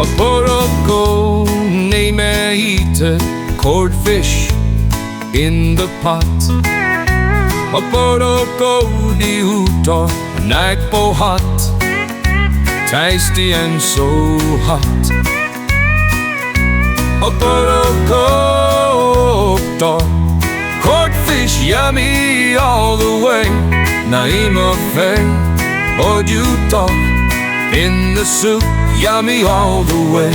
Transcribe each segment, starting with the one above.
Oporoko name eat cod fish in the pot. Oporoko di uto nagpo hot, tasty and so hot. Oporoko codfish yummy all the way. Naima fe ojuto in the soup, yummy all the way.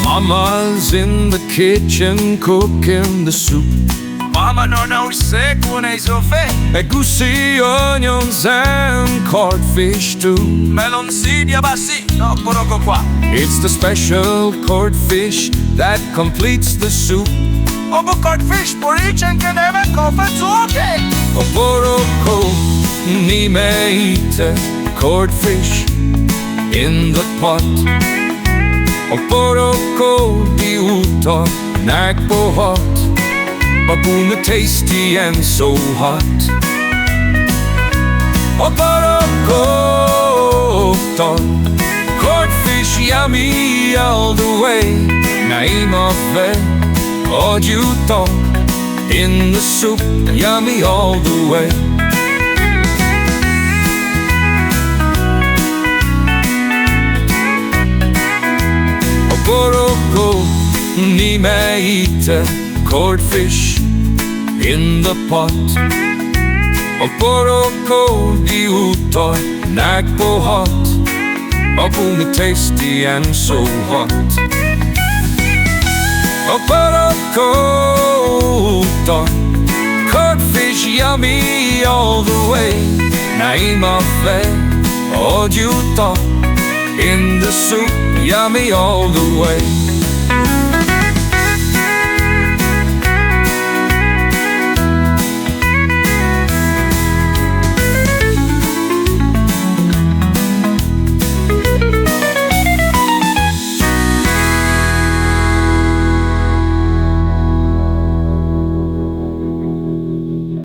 Mama's in the kitchen cooking the soup. Mama non se cuone sofe, Egusi, onions and codfish too. meloncini bassi, no poroko qua. It's the special codfish that completes the soup. Obo codfish porridge and can have a coffee to okay. Oporoko ni me eat codfish in the pot. Oporoko di uto nagpo hot, Babuna tasty and so hot. Oporoko codfish yummy all the way. Naima fe ojuto in the soup, yummy all the way. Oporoko ni me eat codfish in the pot. Oporoko di uto nagpo hot, Babuna tasty and so hot. Oporoko codfish yummy all the way. Naima fe ojuto in the soup, yummy all the way.